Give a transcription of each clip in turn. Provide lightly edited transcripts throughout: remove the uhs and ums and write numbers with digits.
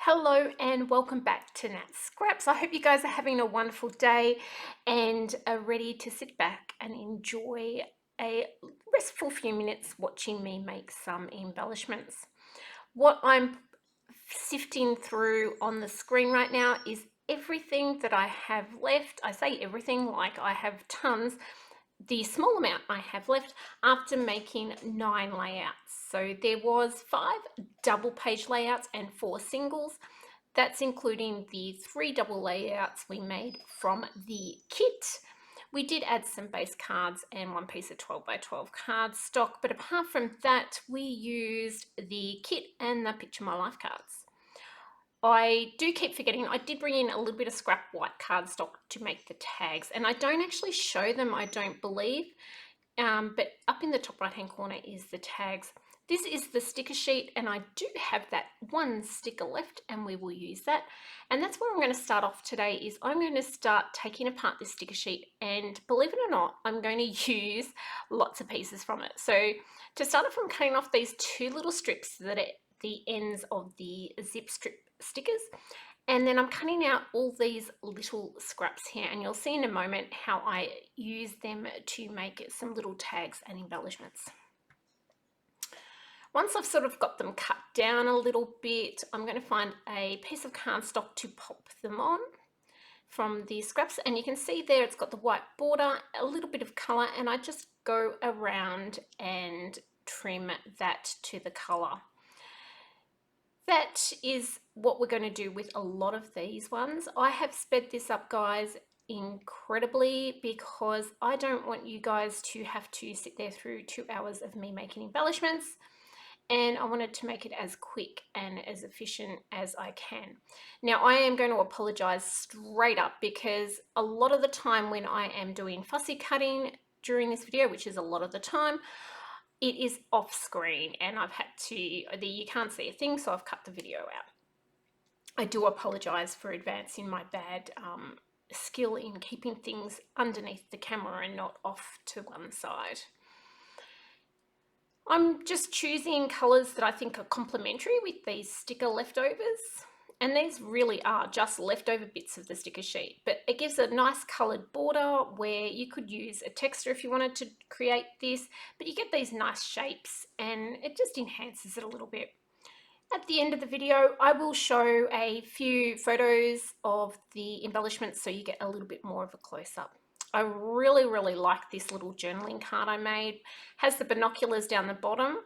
Hello and welcome back to Nat Scraps. I hope you guys are having a wonderful day and are ready to sit back and enjoy a restful few minutes watching me make some embellishments. What I'm sifting through on the screen right now is everything that I have left. I say everything like I have tons. The small amount I have left after making 9 layouts. So there was 5 double page layouts and 4 singles. That's including the 3 double layouts we made from the kit. We did add some base cards and one piece of 12 by 12 card stock, but apart from that, we used the kit and the Picture My Life cards. I do keep forgetting, I did bring in a little bit of scrap white cardstock to make the tags, and I don't actually show them, I don't believe, but up in the top right hand corner is the tags. This is the sticker sheet, and I do have that one sticker left, and we will use that. And that's where I'm going to start off today. Is I'm going to start taking apart this sticker sheet, and believe it or not, I'm going to use lots of pieces from it. So to start off, I'm cutting off these 2 little strips that are the ends of the zip strip stickers, and then I'm cutting out all these little scraps here, and you'll see in a moment how I use them to make some little tags and embellishments. Once I've sort of got them cut down a little bit, I'm going to find a piece of cardstock to pop them on from the scraps, and you can see there it's got the white border, a little bit of colour, and I just go around and trim that to the colour. That is what we're going to do with a lot of these ones. I have sped this up, guys, incredibly, because I don't want you guys to have to sit there through 2 hours of me making embellishments, and I wanted to make it as quick and as efficient as I can. Now, I am going to apologize straight up, because a lot of the time when I am doing fussy cutting during this video, which is a lot of the time, it is off screen and I've had to, you can't see a thing, so I've cut the video out. I do apologize for advancing my bad skill in keeping things underneath the camera and not off to one side. I'm just choosing colours that I think are complementary with these sticker leftovers. And these really are just leftover bits of the sticker sheet, but it gives a nice coloured border where you could use a texture if you wanted to create this, but you get these nice shapes and it just enhances it a little bit. At the end of the video, I will show a few photos of the embellishments so you get a little bit more of a close-up. I really like this little journaling card I made. It has the binoculars down the bottom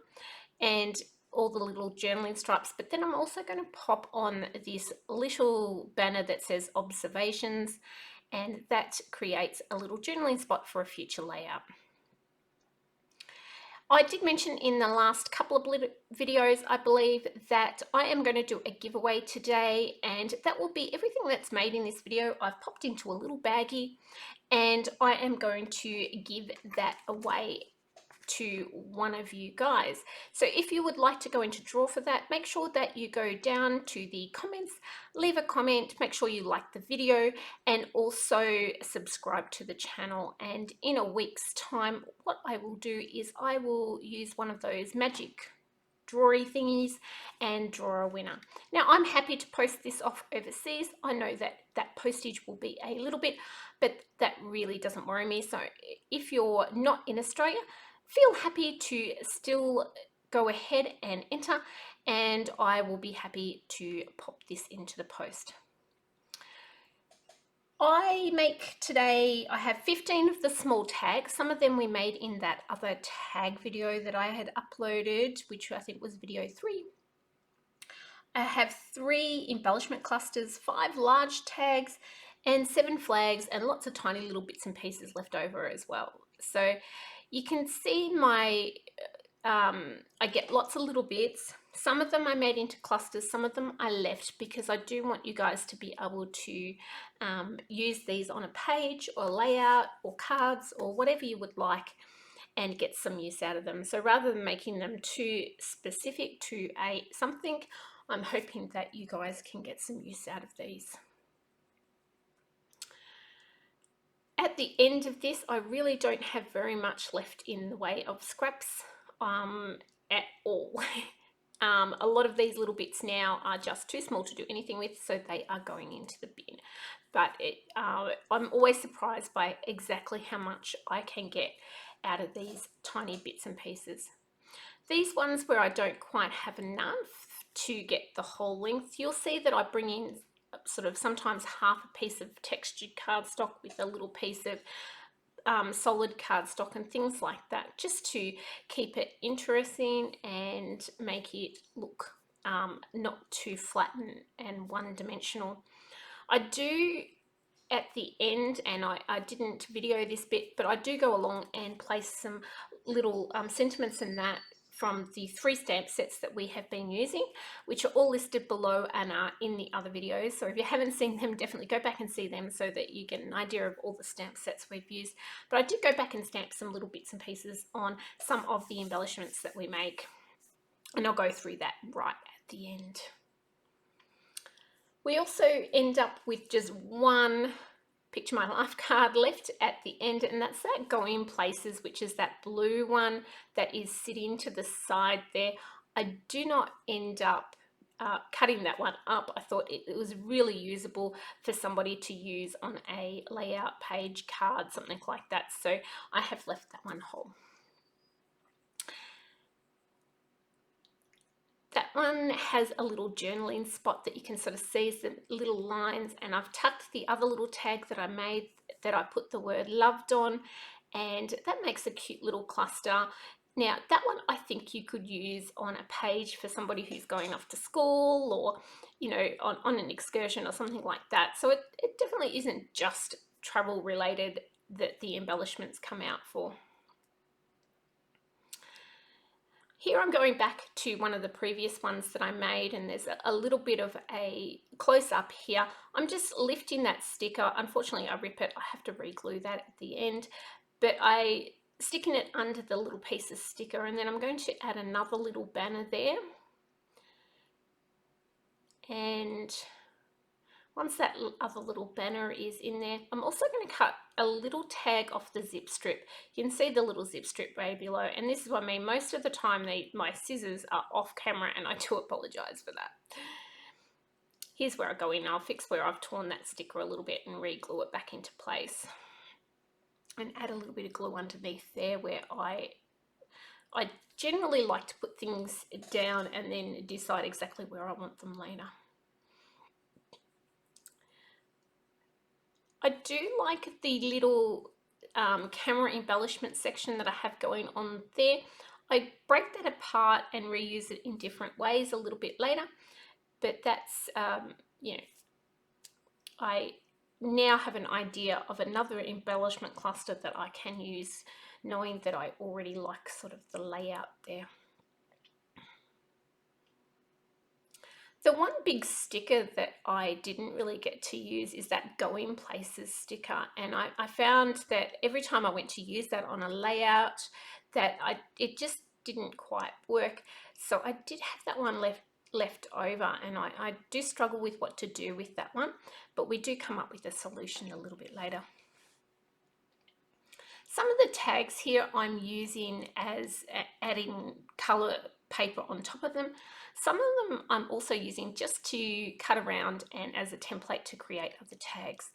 and all the little journaling stripes, but then I'm also going to pop on this little banner that says observations, and that creates a little journaling spot for a future layout. I did mention in the last couple of videos, I believe, that I am going to do a giveaway today, and that will be everything that's made in this video. I've popped into a little baggie and I am going to give that away to one of you guys. So if you would like to go into draw for that, make sure that you go down to the comments, leave a comment, make sure you like the video, and also subscribe to the channel. And in a week's time, what I will do is I will use one of those magic drawy thingies and draw a winner. Now, I'm happy to post this off overseas. I know that that postage will be a little bit, but that really doesn't worry me. So if you're not in Australia, feel happy to still go ahead and enter, and I will be happy to pop this into the post. I make today, I have 15 of the small tags. Some of them we made in that other tag video that I had uploaded, which I think was video 3. I have 3 embellishment clusters, 5 large tags, and 7 flags, and lots of tiny little bits and pieces left over as well. So you can see my, I get lots of little bits. Some of them I made into clusters, some of them I left because I do want you guys to be able to use these on a page or layout or cards or whatever you would like and get some use out of them. So rather than making them too specific to something, I'm hoping that you guys can get some use out of these. At the end of this, I really don't have very much left in the way of scraps at all. A lot of these little bits now are just too small to do anything with, so they are going into the bin. But I'm always surprised by exactly how much I can get out of these tiny bits and pieces. These ones where I don't quite have enough to get the whole length, you'll see that I bring in sort of sometimes half a piece of textured cardstock with a little piece of solid cardstock and things like that, just to keep it interesting and make it look not too flat and one-dimensional. I do at the end, and I didn't video this bit, but I do go along and place some little sentiments in that from the 3 stamp sets that we have been using, which are all listed below and are in the other videos. So if you haven't seen them, definitely go back and see them so that you get an idea of all the stamp sets we've used. But I did go back and stamp some little bits and pieces on some of the embellishments that we make, and I'll go through that right at the end. We also end up with just one Picture My Life card left at the end, and that's that Go In Places, which is that blue one that is sitting to the side there. I do not end up cutting that one up. I thought it was really usable for somebody to use on a layout page card, something like that, so I have left that one whole. That one has a little journaling spot that you can sort of see the little lines, and I've tucked the other little tag that I made that I put the word loved on, and that makes a cute little cluster. Now that one I think you could use on a page for somebody who's going off to school, or you know, on an excursion or something like that. So it definitely isn't just travel related that the embellishments come out for. Here I'm going back to one of the previous ones that I made, and there's a little bit of a close-up here. I'm just lifting that sticker. Unfortunately, I rip it. I have to re-glue that at the end, but I sticking it under the little piece of sticker, and then I'm going to add another little banner there. And once that other little banner is in there, I'm also going to cut a little tag off the zip strip. You can see the little zip strip way below, and this is what I mean. Most of the time my scissors are off camera, and I do apologize for that. Here's where I go in. I'll fix where I've torn that sticker a little bit and re-glue it back into place, and add a little bit of glue underneath there where I generally like to put things down and then decide exactly where I want them later. I do like the little camera embellishment section that I have going on there. I break that apart and reuse it in different ways a little bit later, but that's, you know, I now have an idea of another embellishment cluster that I can use, knowing that I already like sort of the layout there. The one big sticker that I didn't really get to use is that Go In Places sticker, and I found that every time I went to use that on a layout that it just didn't quite work. So I did have that one left over, and I do struggle with what to do with that one, but we do come up with a solution a little bit later. Some of the tags here I'm using as adding color paper on top of them. Some of them I'm also using just to cut around and as a template to create other tags.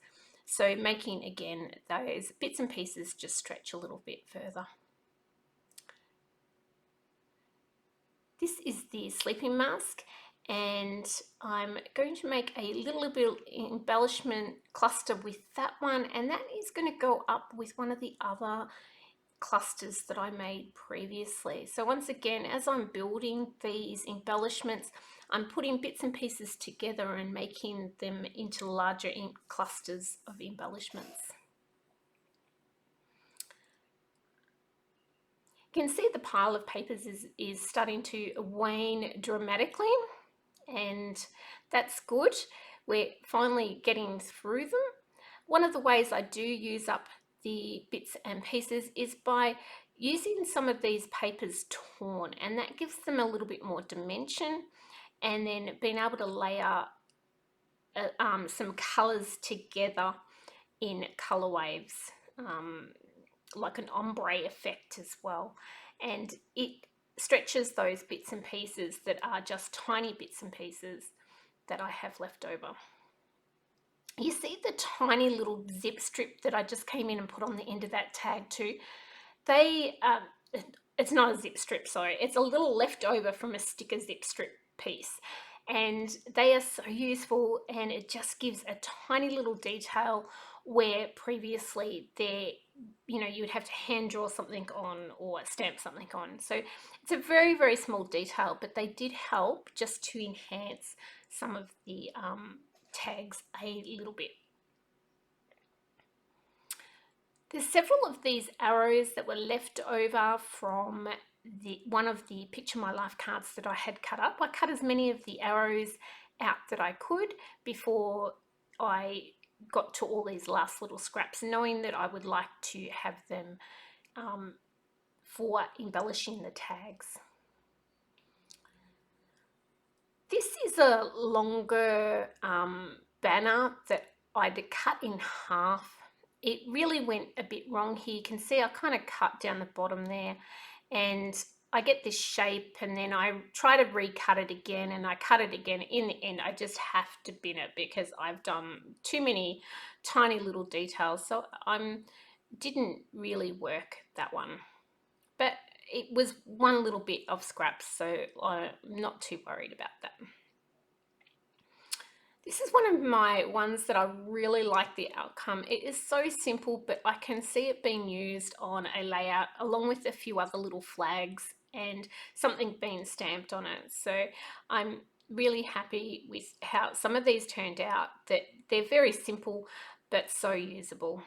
So making, again, those bits and pieces just stretch a little bit further. This is the sleeping mask, and I'm going to make a little bit of embellishment cluster with that one, and that is going to go up with one of the other clusters that I made previously. So once again, as I'm building these embellishments, I'm putting bits and pieces together and making them into larger clusters of embellishments. You can see the pile of papers is starting to wane dramatically, and that's good. We're finally getting through them. One of the ways I do use up the bits and pieces is by using some of these papers torn, and that gives them a little bit more dimension, and then being able to layer some colors together in color waves, like an ombre effect as well. And it stretches those bits and pieces that are just tiny bits and pieces that I have left over. You see the tiny little zip strip that I just came in and put on the end of that tag too? They, it's not a zip strip, sorry. It's a little leftover from a sticker zip strip piece. And they are so useful, and it just gives a tiny little detail where previously there, you know, you would have to hand draw something on or stamp something on. So it's a very, very small detail, but they did help just to enhance some of the tags a little bit. There's several of these arrows that were left over from one of the Picture My Life cards that I had cut up. I cut as many of the arrows out that I could before I got to all these last little scraps, knowing that I would like to have them for embellishing the tags. This is a longer banner that I'd cut in half. It really went a bit wrong here. You can see I kind of cut down the bottom there, and I get this shape, and then I try to recut it again, and I cut it again. In the end, I just have to bin it because I've done too many tiny little details. So didn't really work, that one. But it was one little bit of scraps, so I'm not too worried about that. This is one of my ones that I really like the outcome. It is so simple, but I can see it being used on a layout along with a few other little flags and something being stamped on it. So I'm really happy with how some of these turned out, that they're very simple but so usable.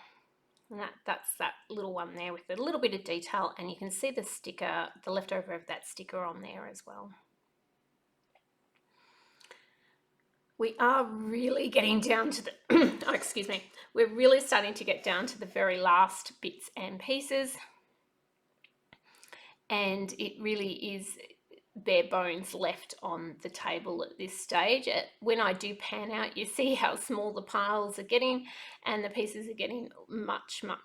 And that's that little one there with a little bit of detail, and you can see the sticker, the leftover of that sticker on there as well. We are really getting down to the, oh, excuse me, we're really starting to get down to the very last bits and pieces. And it really is bare bones left on the table at this stage. When I do pan out, you see how small the piles are getting, and the pieces are getting much, much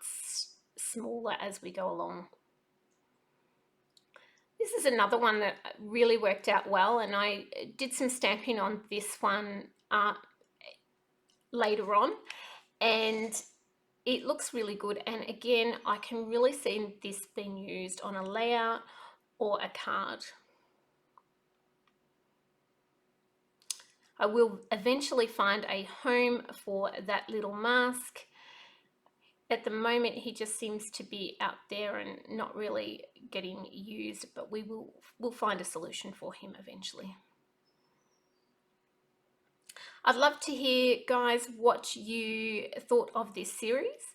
smaller as we go along. This is another one that really worked out well, and I did some stamping on this one later on, and it looks really good. And again, I can really see this being used on a layout or a card. I will eventually find a home for that little mask. At the moment, he just seems to be out there and not really getting used, but we'll find a solution for him eventually. I'd love to hear, guys, what you thought of this series.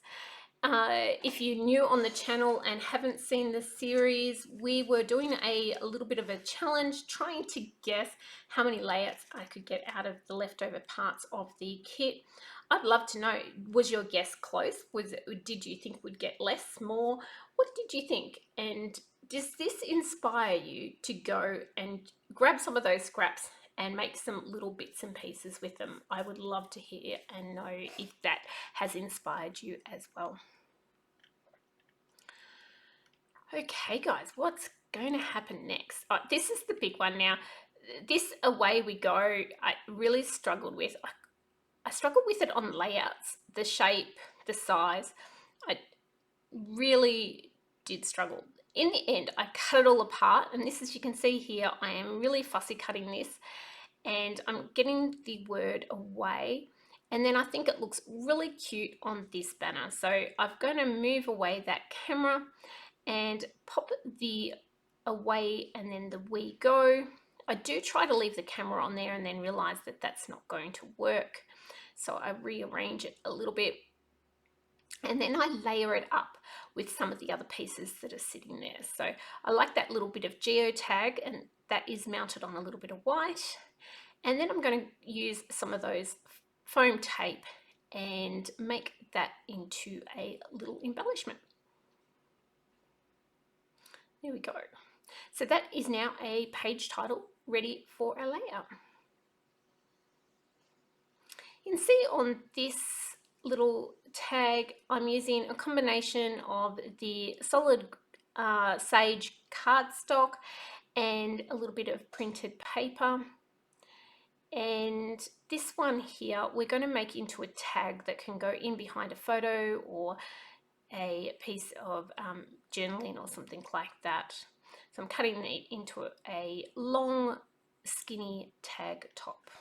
If you're new on the channel and haven't seen the series, we were doing a little bit of a challenge trying to guess how many layouts I could get out of the leftover parts of the kit. I'd love to know, was your guess close? Did you think we'd get less, more? What did you think? And does this inspire you to go and grab some of those scraps and make some little bits and pieces with them? I would love to hear and know if that has inspired you as well. Okay, guys, what's going to happen next? This is the big one now. This Away We Go, I really struggled with. I struggled with it on layouts, the shape, the size. I really did struggle. In the end, I cut it all apart, and this, as you can see here, I am really fussy cutting this, and I'm getting the word away, and then I think it looks really cute on this banner. So I'm going to move away that camera and pop the away and then the we go. I do try to leave the camera on there and then realize that that's not going to work. So I rearrange it a little bit, and then I layer it up with some of the other pieces that are sitting there. So I like that little bit of geotag, and that is mounted on a little bit of white. And then I'm going to use some of those foam tape and make that into a little embellishment. There we go. So that is now a page title ready for a layout. You can see on this little tag, I'm using a combination of the solid sage cardstock and a little bit of printed paper. And this one here, we're going to make into a tag that can go in behind a photo or a piece of journaling or something like that. So I'm cutting it into a long, skinny tag top.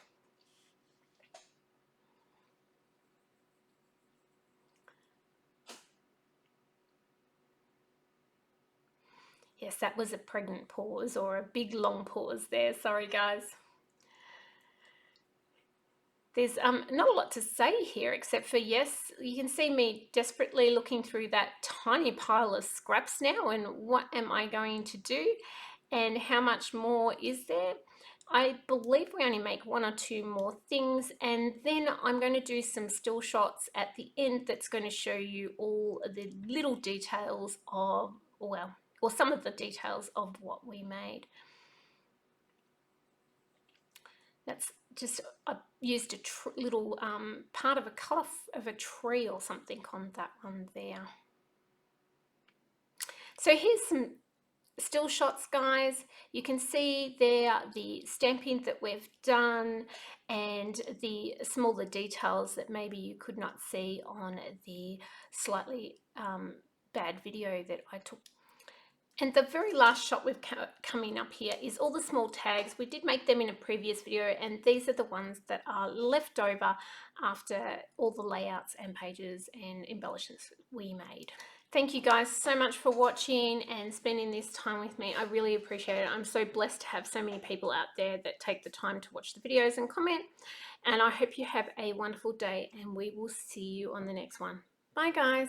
Yes, that was a pregnant pause or a big long pause there. Sorry, guys. There's not a lot to say here except for, yes, you can see me desperately looking through that tiny pile of scraps now, and what am I going to do and how much more is there? I believe we only make 1 or 2 more things, and then I'm going to do some still shots at the end that's going to show you all the little details of, well, or some of the details of what we made. That's just, I used a little part of a colour of a tree or something on that one there. So here's some still shots, guys. You can see there the stamping that we've done and the smaller details that maybe you could not see on the slightly bad video that I took. And the very last shot we've coming up here is all the small tags. We did make them in a previous video, and these are the ones that are left over after all the layouts and pages and embellishments we made. Thank you guys so much for watching and spending this time with me. I really appreciate it. I'm so blessed to have so many people out there that take the time to watch the videos and comment. And I hope you have a wonderful day, and we will see you on the next one. Bye, guys.